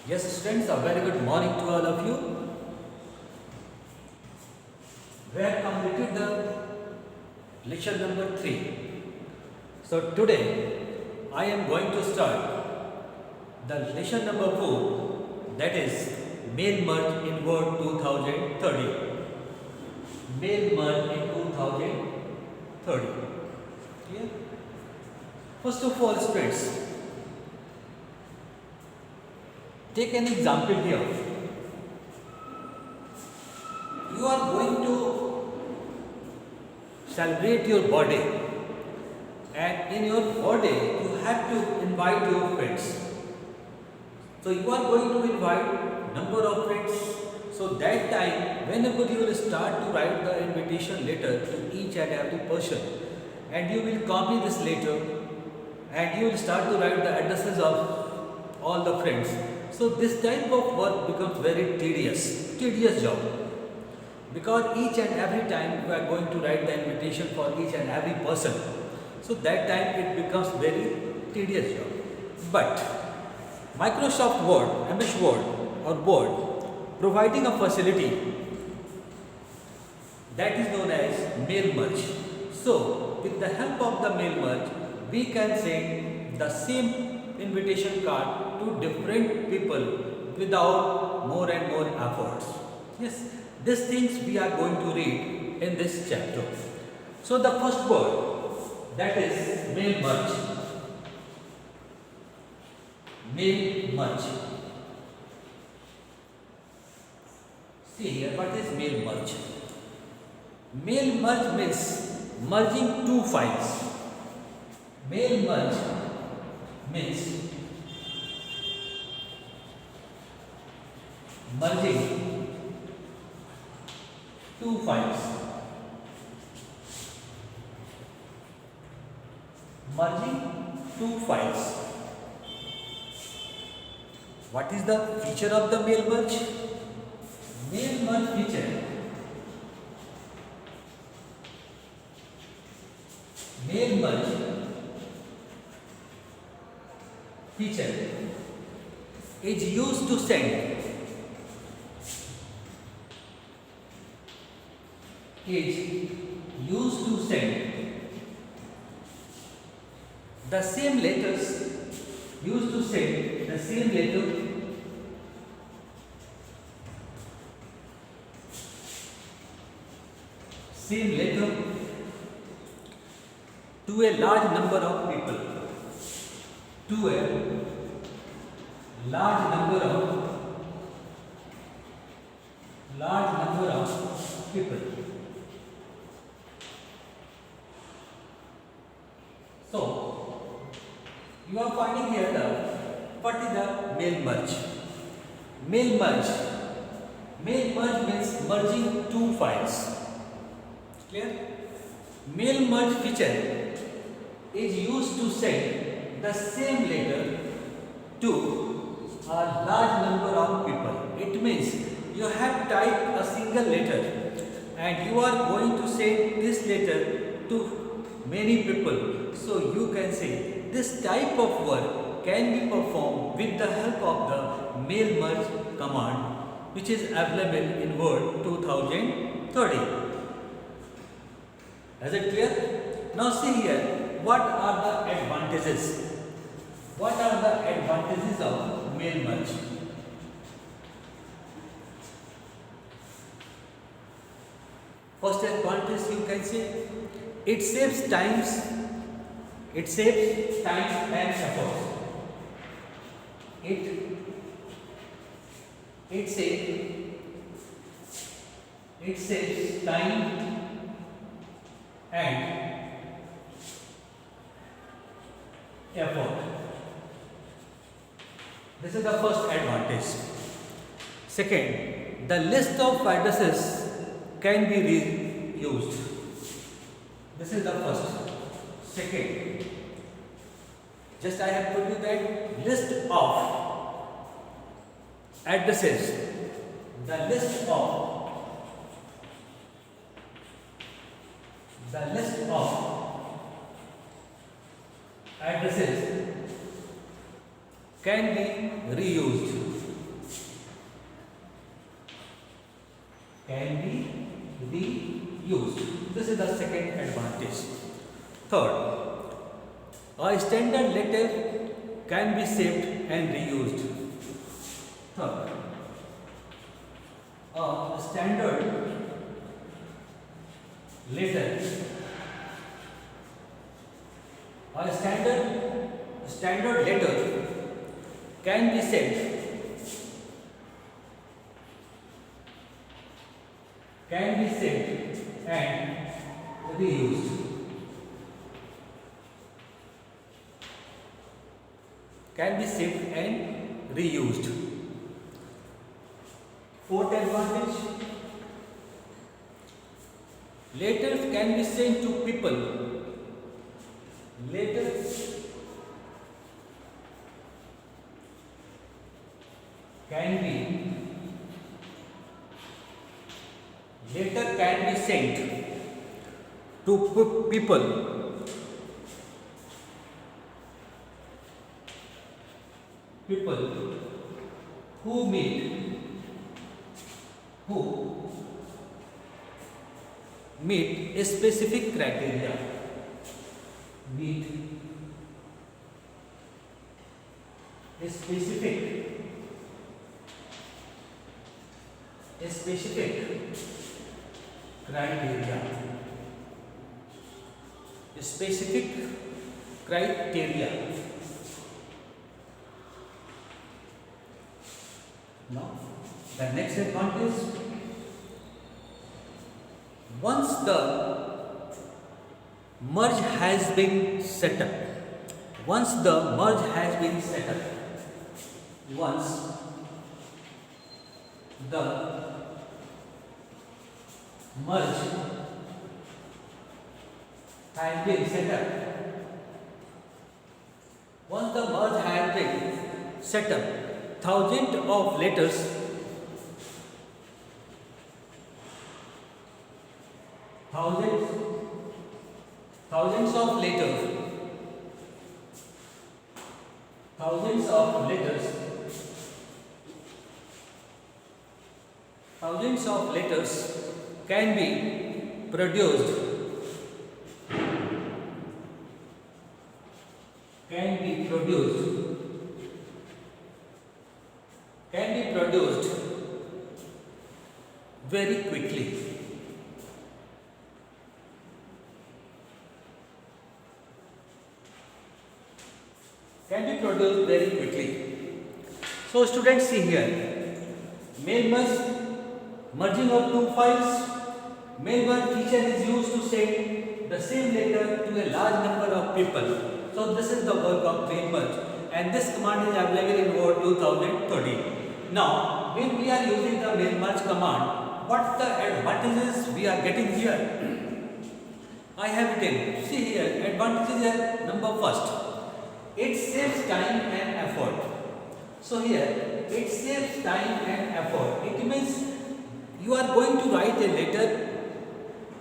Yes, students, a very good morning to all of you. We have completed the lecture number 3. So today I am going to start the lesson number 4, that is mail merge in Word 2030. Mail merge in 2030. Clear? First of all, students, take an example here. You are going to celebrate your birthday, and in your birthday you have to invite your friends. So you are going to invite number of friends. So that time, whenever you will start to write the invitation letter to each and every person, and you will copy this letter, and you will start to write the addresses of all the friends. So this type of work becomes very tedious job, because each and every time you are going to write the invitation for each and every person. So that time it becomes very tedious job. But Microsoft Word, MS Word or Word providing a facility that is known as mail merge. So with the help of the mail merge, we can send the same invitation card to different people without more and more efforts. Yes, these things we are going to read in this chapter. So the first word, that is mail merge. Mail merge. See here, what is mail merge? Mail merge means merging two files. Mail merge means merging two files. Merging two files. What is the feature of the mail merge? Mail merge feature. Mail merge feature is used to send the same letters, used to send the same letter to a large number of people. To a large number of people. So you are finding here what is the mail merge? Mail merge means merging two files. Clear? Mail merge feature is used to send the same letter to a large number of people. It means you have typed a single letter and you are going to send this letter to many people. So you can say this type of work can be performed with the help of the mail merge command, which is available in Word 2030. Is it clear? Now see here, what are the advantages? What are the advantages of mail merge? First advantage, you can say it saves time and effort. It saves time and effort. This is the first advantage. Second, the list of addresses can be reused. This is the first. Second, just I have told you that list of addresses, the list of addresses can be reused. can be reused. This is the second advantage. Third, a standard letter can be saved and reused. Third, a standard letter, standard letter can be saved and reused. Can be saved and reused. Fourth advantage, letters can be sent to people. Letters can be sent to people. People who meet a specific criteria. Meet a specific criteria. A specific criteria. Now, the next advantage, once the merge has been set up, once the merge has been set up, once the merge has been set up, once the merge has been set up, thousands of letters can be produced, very quickly. So students, see here, mail merging of two files. Mail merge feature is used to send the same letter to a large number of people. So this is the work of mail merge, and this command is available in Word 2013. Now, when we are using the mail merge command, what the advantages we are getting here? I have written, see here, advantages are number first, it saves time and effort. So here, it saves time and effort. It means you are going to write a letter,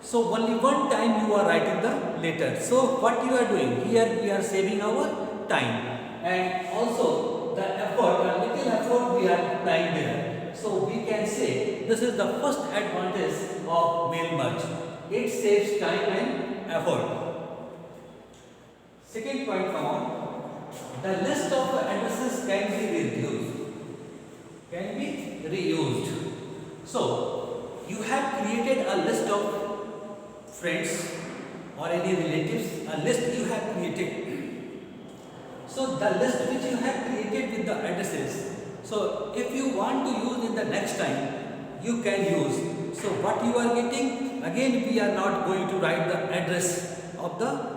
so only one time you are writing the letter. So what you are doing here, we are saving our time, and also the effort, a little effort we are applying there. So we can say this is the first advantage of mail merge. It saves time and effort. Second point, come on, the list of addresses can be reused. So you have created a list of friends or any relatives, a list you have created. So the list which you have created with the addresses, so if you want to use in the next time, you can use. So what you are getting, again we are not going to write the address of the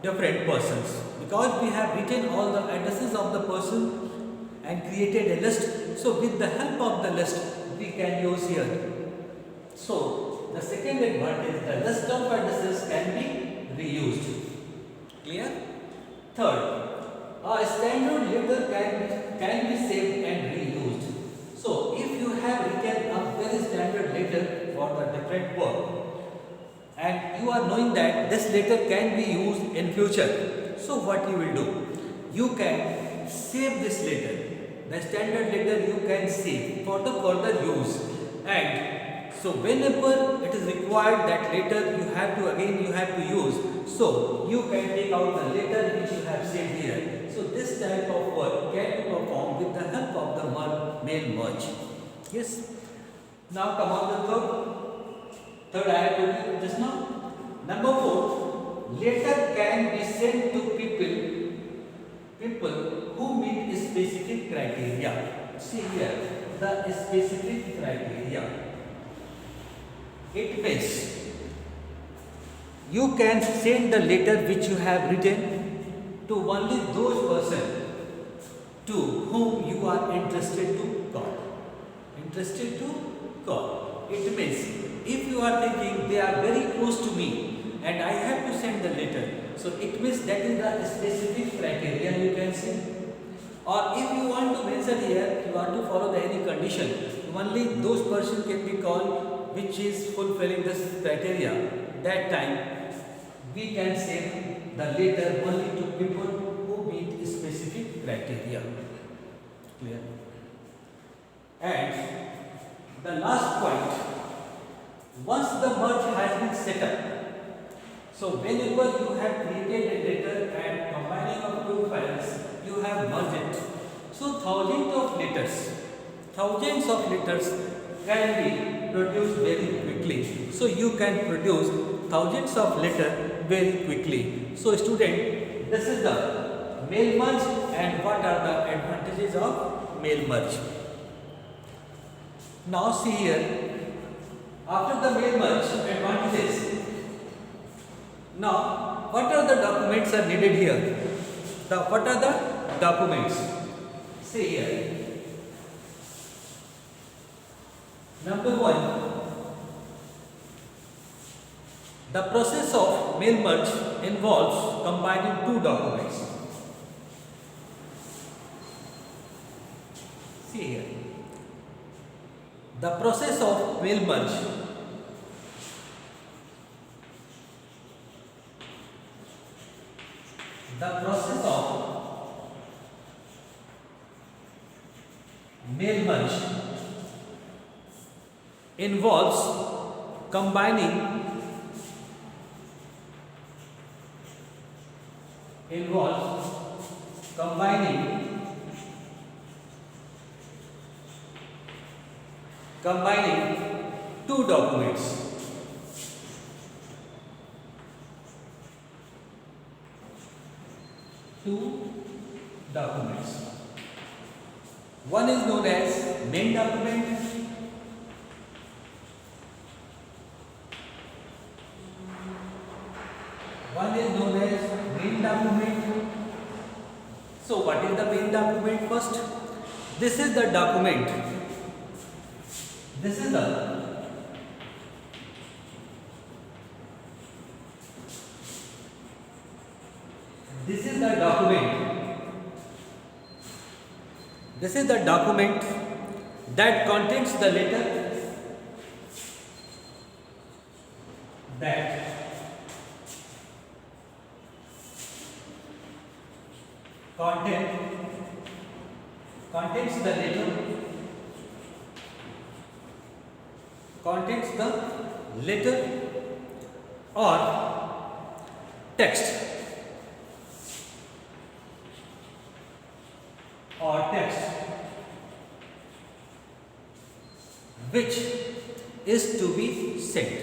different persons, because we have written all the addresses of the person and created a list. So with the help of the list, we can use here. So the second advantage, the list of addresses can be reused. Clear? Third, a standard letter can be saved and reused. So if you have written a very standard letter for the different work, and you are knowing that this letter can be used in future, so what you will do? You can save this letter. The standard letter you can save for the further use, and so whenever it is required that letter you have to use, so you can take out the letter which you have said here. So this type of work can be performed with the help of the mail merge. Yes. Now come on the third I have told you just now. Number 4, letter can be sent to people who meet specific criteria. See here, the specific criteria. It means you can send the letter which you have written to only those persons to whom you are interested to call. Interested to call. It means if you are thinking they are very close to me and I have to send the letter, so it means that is the specific criteria you can send. Or if you want to mention here, you want to follow any condition, only those persons can be called which is fulfilling this criteria. That time we can send the letter only to people who meet specific criteria. Clear? And the last point, once the merge has been set up, so whenever you have created a letter and combining of two files, you have merged it. So thousands of letters can be produced very quickly. So you can produce thousands of letters very quickly. So student, this is the mail merge and what are the advantages of mail merge. Now see here, after the mail merge advantages, now what are the documents are needed here? What are the documents? See here. Number 1, the process of mail merge involves combining two documents. See here. The process of mail merge involves combining two documents. One is known as main document. So what is the main document first? This is the document. This is the document that contains the letter or text which is to be sent.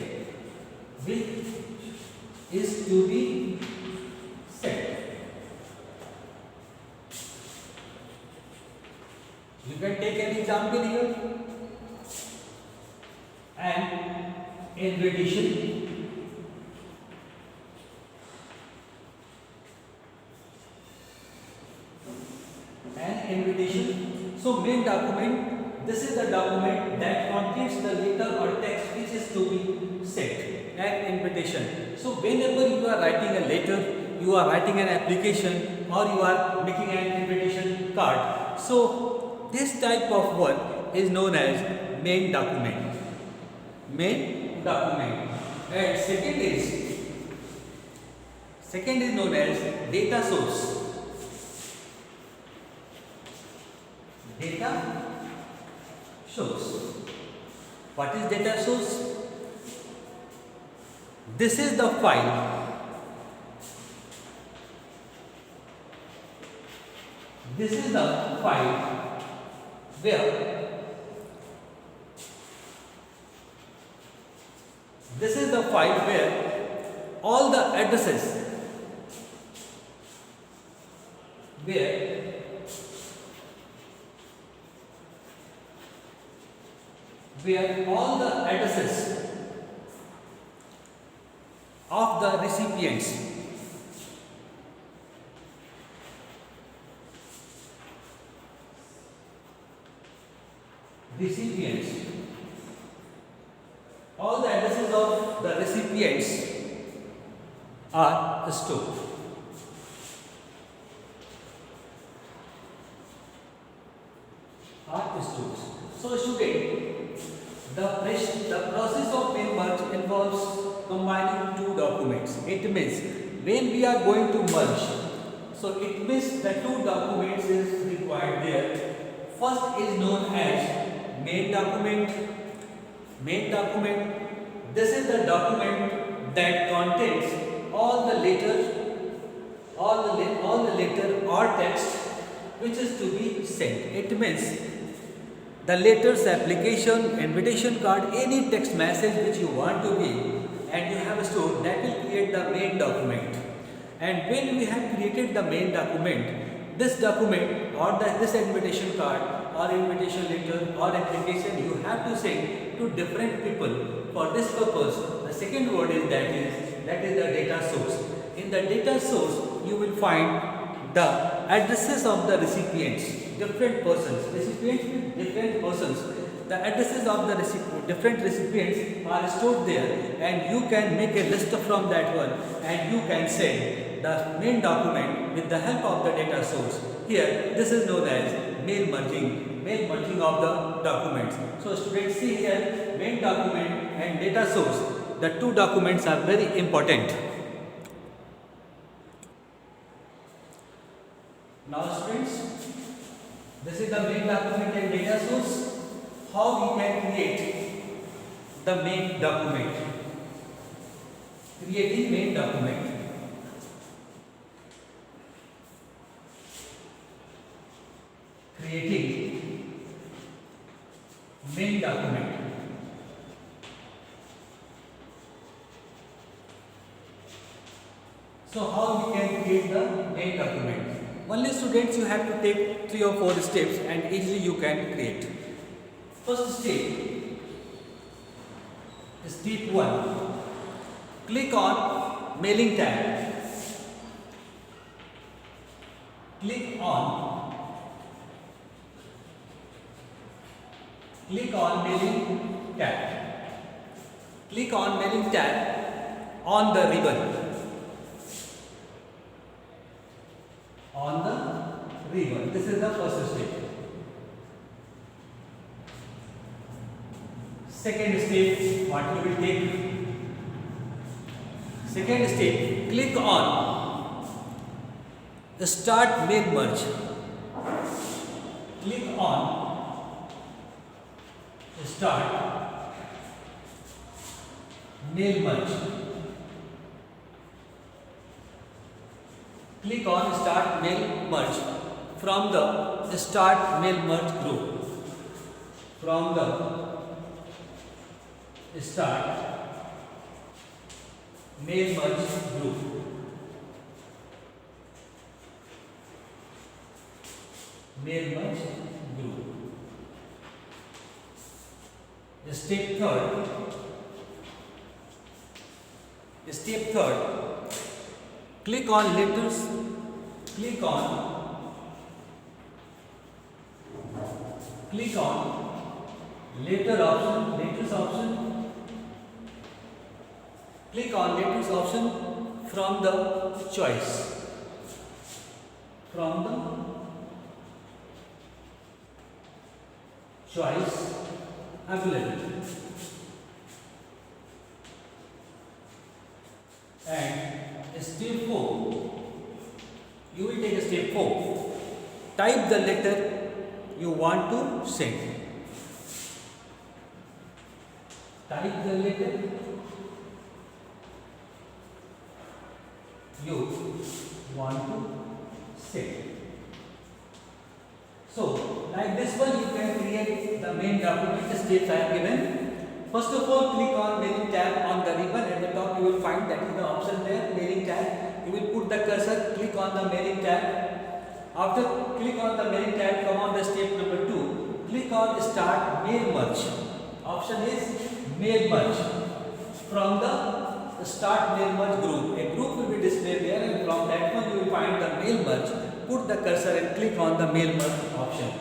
You can take an example here. An invitation. So main document, this is the document that contains the letter or text which is to be sent. An invitation. So whenever you are writing a letter, you are writing an application, or you are making an invitation card, so this type of work is known as main document. And second is known as data source. What is data source? This is the file. This is the file where all the addresses where all the addresses of the recipients all the addresses of the recipients are stored. So student, the process of mail merge involves combining two documents. It means when we are going to merge, so it means the two documents is required there. First is known as main document. This is the document that contains all the letter or text which is to be sent. It means the letters, application, invitation card, any text message which you want to give and you have stored, that will create the main document. And when we have created the main document, this document or this invitation card or invitation letter or application you have to send to different people. For this purpose, the second word is that is the data source. In the data source, you will find the addresses of the recipients, different persons, recipients with different persons. The addresses of the different recipients are stored there, and you can make a list from that one, and you can send the main document with the help of the data source. Here, this is known as mail merging of the documents. So students, see here, main document and data source, the two documents are very important. Now students, this is the main document and data source. How we can create the main document? Creating main document. Creating main document. So how we can create the main document? Only students, you have to take 3 or 4 steps and easily you can create. First step, step 1. Click on mailing tab. Click on mailing tab. Click on mailing tab on the ribbon. This is the first step. Second step, what you will take? Second step, click on Start Mail Merge. Click on Start Mail Merge. Click on Start Mail Merge from the Start Mail Merge group. From the Start Mail Merge group. Mail Merge group. Step third. Click on letters. Click on letters option. Click on letters option from the choice. Available. And step 4. You will take a step 4. Type the letter you want to send. type the letter you want to set. So, like this one, you can create the main document steps I have given. First of all, click on mailing tab on the ribbon. At the top, you will find that is the option there, mailing tab. You will put the cursor, click on the mailing tab. After click on the mailing tab, come on the step number 2. Click on start mail merge. Option is mail merge. From the start mail merge group, a group will be displayed there, and from that one you will find the mail merge. Put the cursor and click on the mail merge option.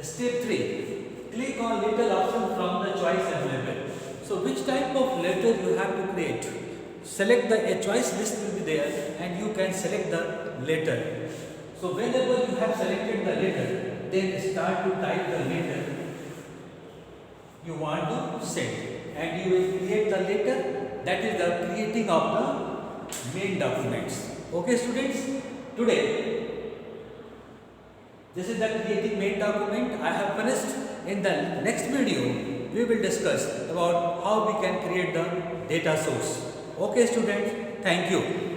Step 3. Click on letter option from the choice available. So which type of letter you have to create? Select a choice list will be there, and you can select the letter. So whenever you have selected the letter, then start to type the letter you want to send, and you will create the letter. That is the creating of the main documents. Okay students, today this is the creating main document I have finished. In the next video, we will discuss about how we can create the data source. Okay students, thank you.